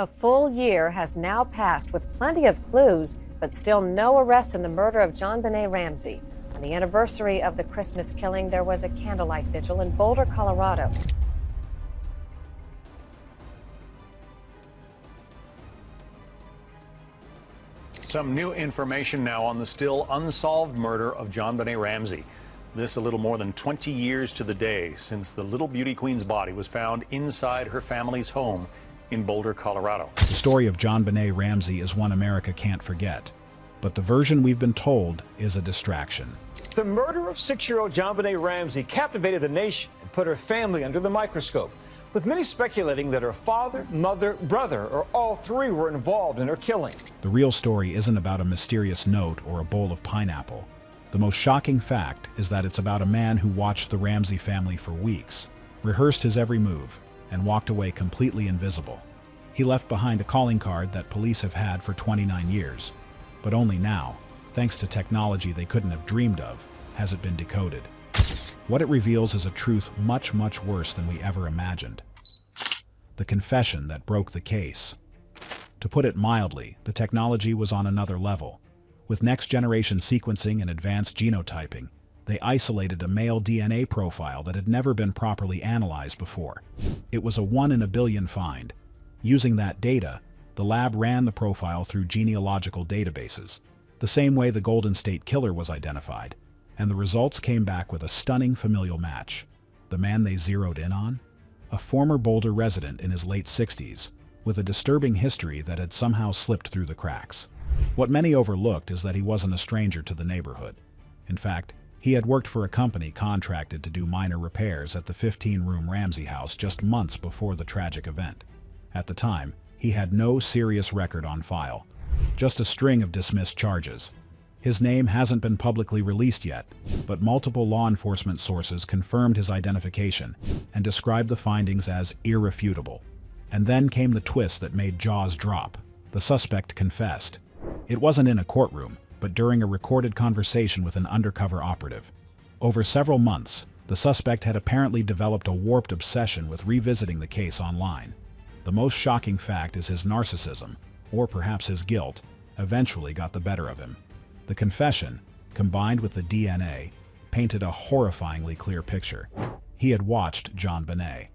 A full year has now passed with plenty of clues, but still no arrests in the murder of JonBenet Ramsey. On the anniversary of the Christmas killing, there was a candlelight vigil in Boulder, Colorado. Some new information now on the still unsolved murder of JonBenet Ramsey. This a little more than 20 years to the day since the little beauty queen's body was found inside her family's home in Boulder, Colorado. The story of JonBenet Ramsey is one America can't forget, but the version we've been told is a distraction. The murder of 6-year-old JonBenet Ramsey captivated the nation and put her family under the microscope, with many speculating that her father, mother, brother, or all three were involved in her killing. The real story isn't about a mysterious note or a bowl of pineapple. The most shocking fact is that it's about a man who watched the Ramsey family for weeks, rehearsed his every move, and walked away completely invisible. He left behind a calling card that police have had for 29 years, but only now, thanks to technology they couldn't have dreamed of, has it been decoded. What it reveals is a truth much, much worse than we ever imagined. The confession that broke the case. To put it mildly, the technology was on another level. With next-generation sequencing and advanced genotyping, they isolated a male DNA profile that had never been properly analyzed before. It was a 1 in a billion find. Using that data, the lab ran the profile through genealogical databases, the same way the Golden State Killer was identified, and the results came back with a stunning familial match. The man they zeroed in on? A former Boulder resident in his late 60s, with a disturbing history that had somehow slipped through the cracks. What many overlooked is that he wasn't a stranger to the neighborhood. In fact, he had worked for a company contracted to do minor repairs at the 15-room Ramsey house just months before the tragic event. At the time, he had no serious record on file, just a string of dismissed charges. His name hasn't been publicly released yet, but multiple law enforcement sources confirmed his identification and described the findings as irrefutable. And then came the twist that made jaws drop. The suspect confessed. It wasn't in a courtroom, but during a recorded conversation with an undercover operative. Over several months, the suspect had apparently developed a warped obsession with revisiting the case online. The most shocking fact is his narcissism, or perhaps his guilt, eventually got the better of him. The confession, combined with the DNA, painted a horrifyingly clear picture. He had watched JonBenet.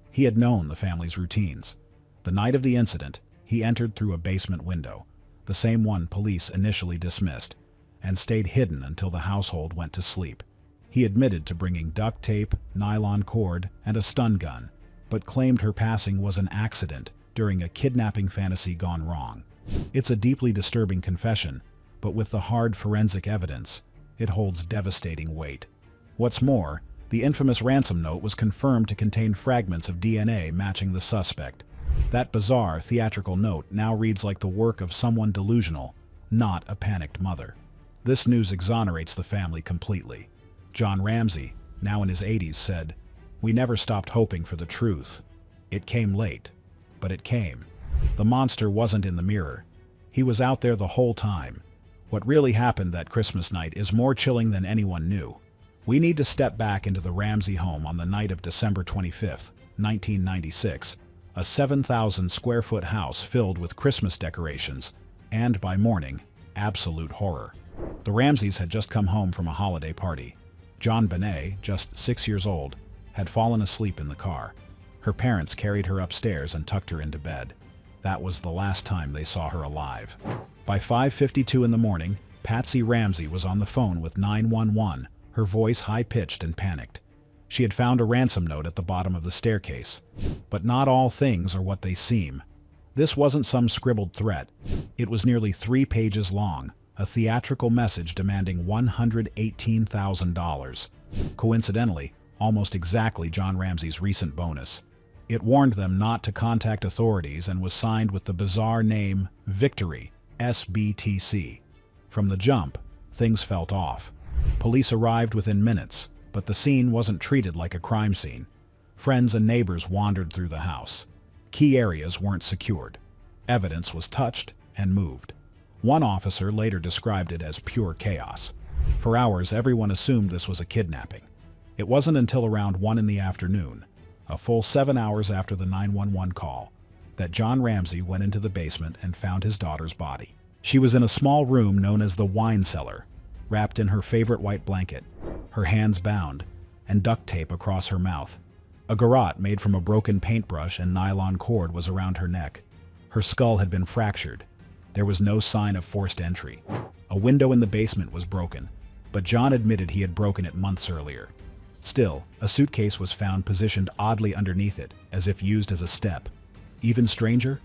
He had known the family's routines. The night of the incident, he entered through a basement window, the same one police initially dismissed, and stayed hidden until the household went to sleep. He admitted to bringing duct tape, nylon cord, and a stun gun, but claimed her passing was an accident during a kidnapping fantasy gone wrong. It's a deeply disturbing confession, but with the hard forensic evidence, it holds devastating weight. What's more, the infamous ransom note was confirmed to contain fragments of DNA matching the suspect. That bizarre, theatrical note now reads like the work of someone delusional, not a panicked mother. This news exonerates the family completely. John Ramsey, now in his 80s, said, "We never stopped hoping for the truth. It came late, but it came. The monster wasn't in the mirror. He was out there the whole time. What really happened that Christmas night is more chilling than anyone knew." We need to step back into the Ramsey home on the night of December 25th, 1996, a 7,000-square-foot house filled with Christmas decorations, and by morning, absolute horror. The Ramseys had just come home from a holiday party. JonBenet, just 6 years old, had fallen asleep in the car. Her parents carried her upstairs and tucked her into bed. That was the last time they saw her alive. By 5:52 in the morning, Patsy Ramsey was on the phone with 911, her voice high-pitched and panicked. She had found a ransom note at the bottom of the staircase. But not all things are what they seem. This wasn't some scribbled threat. It was nearly 3 pages long, a theatrical message demanding $118,000. Coincidentally, almost exactly John Ramsey's recent bonus. It warned them not to contact authorities and was signed with the bizarre name Victory, SBTC. From the jump, things felt off. Police arrived within minutes, but the scene wasn't treated like a crime scene. Friends and neighbors wandered through the house. Key areas weren't secured. Evidence was touched and moved. One officer later described it as pure chaos. For hours, everyone assumed this was a kidnapping. It wasn't until around 1 in the afternoon, a full 7 hours after the 911 call, that John Ramsey went into the basement and found his daughter's body. She was in a small room known as the wine cellar, wrapped in her favorite white blanket, her hands bound, and duct tape across her mouth. A garrote made from a broken paintbrush and nylon cord was around her neck. Her skull had been fractured. There was no sign of forced entry. A window in the basement was broken, but John admitted he had broken it months earlier. Still, a suitcase was found positioned oddly underneath it, as if used as a step. Even stranger,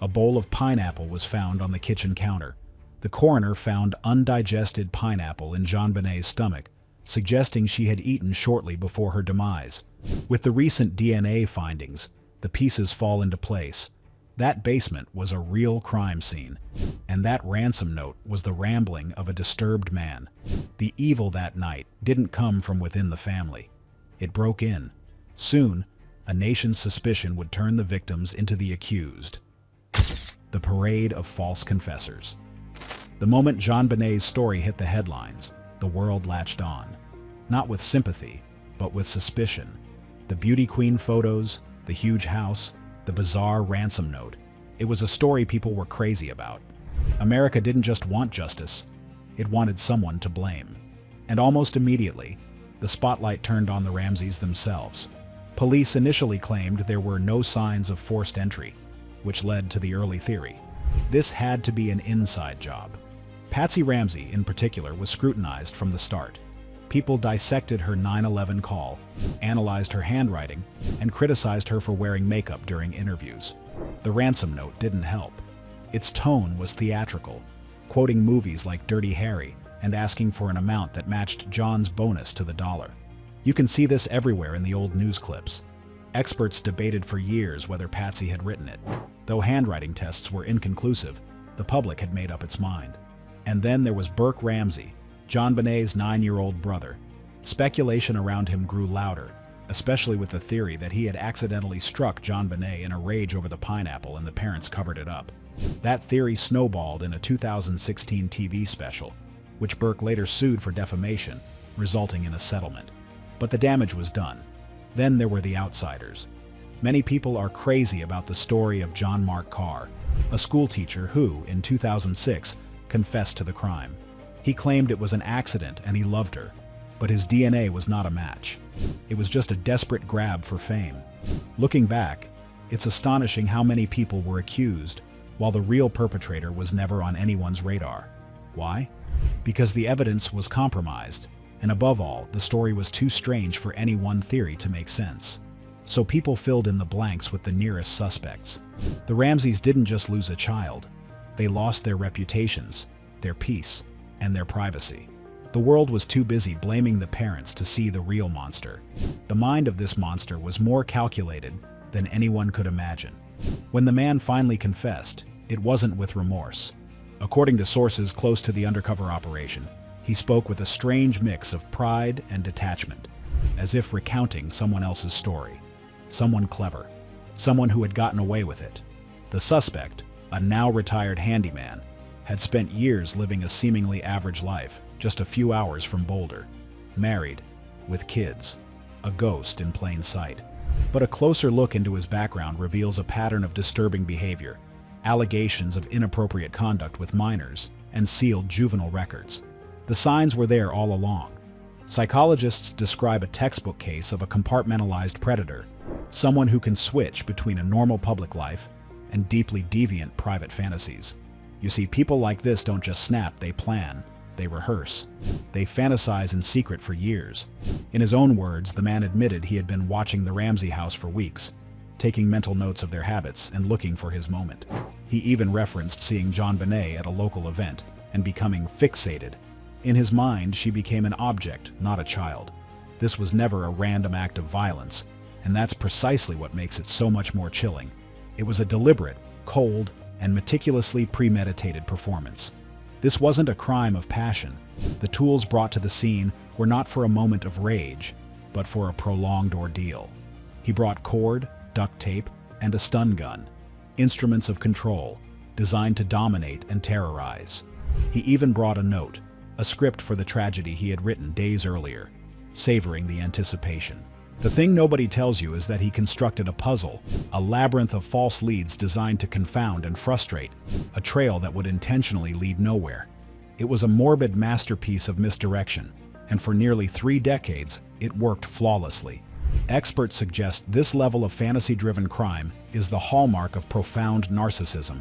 a bowl of pineapple was found on the kitchen counter. The coroner found undigested pineapple in JonBenet's stomach, suggesting she had eaten shortly before her demise. With the recent DNA findings, the pieces fall into place. That basement was a real crime scene, and that ransom note was the rambling of a disturbed man. The evil that night didn't come from within the family. It broke in. Soon, a nation's suspicion would turn the victims into the accused. The parade of false confessors. The moment JonBenet's story hit the headlines, the world latched on. Not with sympathy, but with suspicion. The beauty queen photos, the huge house, the bizarre ransom note. It was a story people were crazy about. America didn't just want justice, it wanted someone to blame. And almost immediately, the spotlight turned on the Ramseys themselves. Police initially claimed there were no signs of forced entry, which led to the early theory. This had to be an inside job. Patsy Ramsey, in particular, was scrutinized from the start. People dissected her 9/11 call, analyzed her handwriting, and criticized her for wearing makeup during interviews. The ransom note didn't help. Its tone was theatrical, quoting movies like Dirty Harry and asking for an amount that matched John's bonus to the dollar. You can see this everywhere in the old news clips. Experts debated for years whether Patsy had written it. Though handwriting tests were inconclusive, the public had made up its mind. And then there was Burke Ramsey, JonBenet's 9-year-old brother. Speculation around him grew louder, especially with the theory that he had accidentally struck JonBenet in a rage over the pineapple and the parents covered it up. That theory snowballed in a 2016 TV special, which Burke later sued for defamation, resulting in a settlement. But the damage was done. Then there were the outsiders. Many people are crazy about the story of John Mark Carr, a schoolteacher who, in 2006, confessed to the crime. He claimed it was an accident and he loved her, but his DNA was not a match. It was just a desperate grab for fame. Looking back, it's astonishing how many people were accused, while the real perpetrator was never on anyone's radar. Why? Because the evidence was compromised, and above all, the story was too strange for any one theory to make sense. So people filled in the blanks with the nearest suspects. The Ramseys didn't just lose a child. They lost their reputations, their peace, and their privacy. The world was too busy blaming the parents to see the real monster. The mind of this monster was more calculated than anyone could imagine. When the man finally confessed, it wasn't with remorse. According to sources close to the undercover operation, he spoke with a strange mix of pride and detachment, as if recounting someone else's story. Someone clever, someone who had gotten away with it. The suspect, a now retired handyman, had spent years living a seemingly average life, just a few hours from Boulder. Married, with kids, a ghost in plain sight. But a closer look into his background reveals a pattern of disturbing behavior, allegations of inappropriate conduct with minors, and sealed juvenile records. The signs were there all along. Psychologists describe a textbook case of a compartmentalized predator, someone who can switch between a normal public life and deeply deviant private fantasies. You see, people like this don't just snap, they plan, they rehearse. They fantasize in secret for years. In his own words, the man admitted he had been watching the Ramsey house for weeks, taking mental notes of their habits and looking for his moment. He even referenced seeing JonBenet at a local event and becoming fixated. In his mind, she became an object, not a child. This was never a random act of violence, and that's precisely what makes it so much more chilling. It was a deliberate, cold, and meticulously premeditated performance. This wasn't a crime of passion. The tools brought to the scene were not for a moment of rage, but for a prolonged ordeal. He brought cord, duct tape, and a stun gun, instruments of control, designed to dominate and terrorize. He even brought a note, a script for the tragedy he had written days earlier, savoring the anticipation. The thing nobody tells you is that he constructed a puzzle, a labyrinth of false leads designed to confound and frustrate, a trail that would intentionally lead nowhere. It was a morbid masterpiece of misdirection, and for nearly 3 decades, it worked flawlessly. Experts suggest this level of fantasy-driven crime is the hallmark of profound narcissism,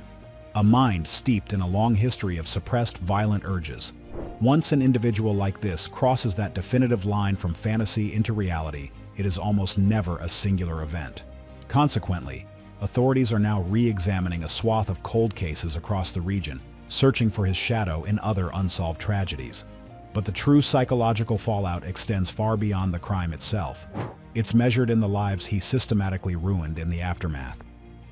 a mind steeped in a long history of suppressed violent urges. Once an individual like this crosses that definitive line from fantasy into reality, it is almost never a singular event. Consequently, authorities are now re-examining a swath of cold cases across the region, searching for his shadow in other unsolved tragedies. But the true psychological fallout extends far beyond the crime itself. It's measured in the lives he systematically ruined in the aftermath.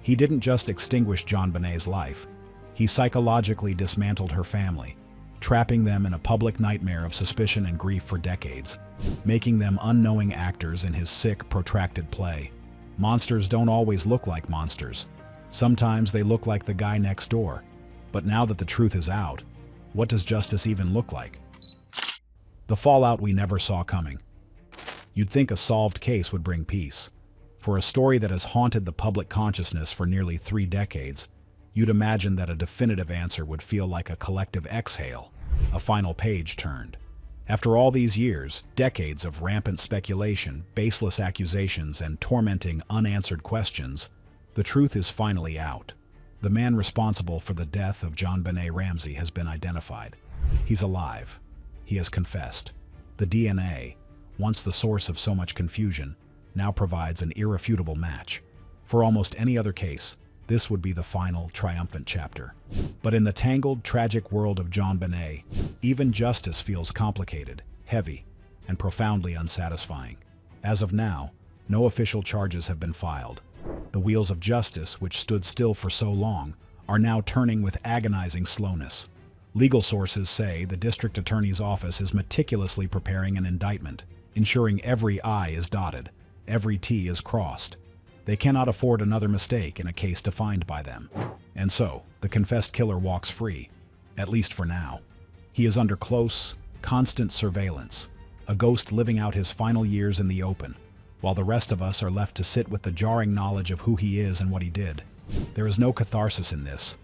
He didn't just extinguish JonBenet's life. He psychologically dismantled her family, trapping them in a public nightmare of suspicion and grief for decades, making them unknowing actors in his sick, protracted play. Monsters don't always look like monsters. Sometimes they look like the guy next door. But now that the truth is out, what does justice even look like? The fallout we never saw coming. You'd think a solved case would bring peace. For a story that has haunted the public consciousness for nearly 3 decades, you'd imagine that a definitive answer would feel like a collective exhale, a final page turned. After all these years, decades of rampant speculation, baseless accusations, and tormenting unanswered questions, the truth is finally out. The man responsible for the death of JonBenet Ramsey has been identified. He's alive. He has confessed. The DNA, once the source of so much confusion, now provides an irrefutable match. For almost any other case, this would be the final, triumphant chapter. But in the tangled, tragic world of JonBenet, even justice feels complicated, heavy, and profoundly unsatisfying. As of now, no official charges have been filed. The wheels of justice, which stood still for so long, are now turning with agonizing slowness. Legal sources say the district attorney's office is meticulously preparing an indictment, ensuring every I is dotted, every T is crossed. They cannot afford another mistake in a case defined by them. And so, the confessed killer walks free, at least for now. He is under close, constant surveillance, a ghost living out his final years in the open, while the rest of us are left to sit with the jarring knowledge of who he is and what he did. There is no catharsis in this,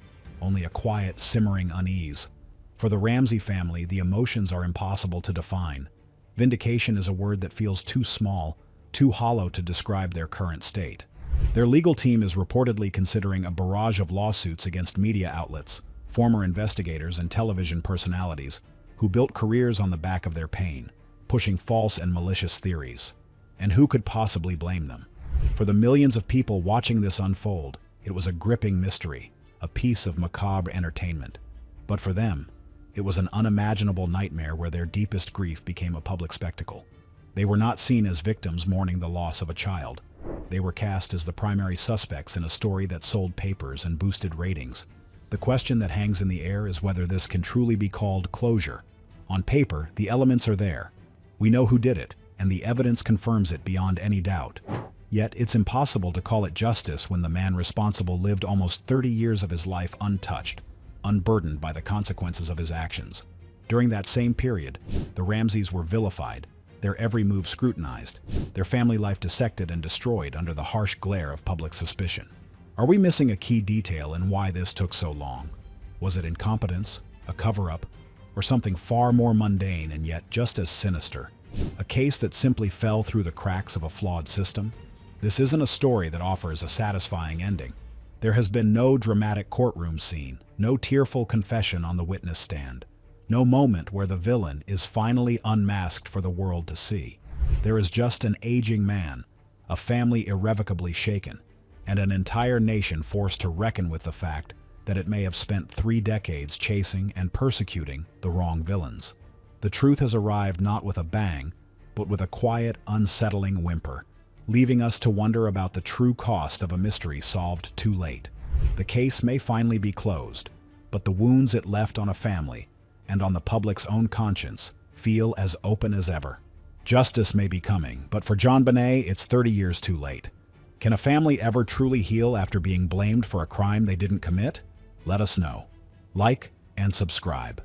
only a quiet, simmering unease. For the Ramsey family, the emotions are impossible to define. Vindication is a word that feels too small, too hollow to describe their current state. Their legal team is reportedly considering a barrage of lawsuits against media outlets, former investigators, and television personalities who built careers on the back of their pain, pushing false and malicious theories. And who could possibly blame them? For the millions of people watching this unfold, it was a gripping mystery, a piece of macabre entertainment. But for them, it was an unimaginable nightmare where their deepest grief became a public spectacle. They were not seen as victims mourning the loss of a child. They were cast as the primary suspects in a story that sold papers and boosted ratings. The question that hangs in the air is whether this can truly be called closure. On paper, the elements are there. We know who did it, and the evidence confirms it beyond any doubt. Yet, it's impossible to call it justice when the man responsible lived almost 30 years of his life untouched, unburdened by the consequences of his actions. During that same period, the Ramseys were vilified, their every move scrutinized, their family life dissected and destroyed under the harsh glare of public suspicion. Are we missing a key detail in why this took so long? Was it incompetence, a cover-up, or something far more mundane and yet just as sinister? A case that simply fell through the cracks of a flawed system? This isn't a story that offers a satisfying ending. There has been no dramatic courtroom scene, no tearful confession on the witness stand, no moment where the villain is finally unmasked for the world to see. There is just an aging man, a family irrevocably shaken, and an entire nation forced to reckon with the fact that it may have spent 3 decades chasing and persecuting the wrong villains. The truth has arrived not with a bang, but with a quiet, unsettling whimper, leaving us to wonder about the true cost of a mystery solved too late. The case may finally be closed, but the wounds it left on a family, and on the public's own conscience, feel as open as ever. Justice may be coming, but for JonBenet, it's 30 years too late. Can a family ever truly heal after being blamed for a crime they didn't commit? Let us know. Like and subscribe.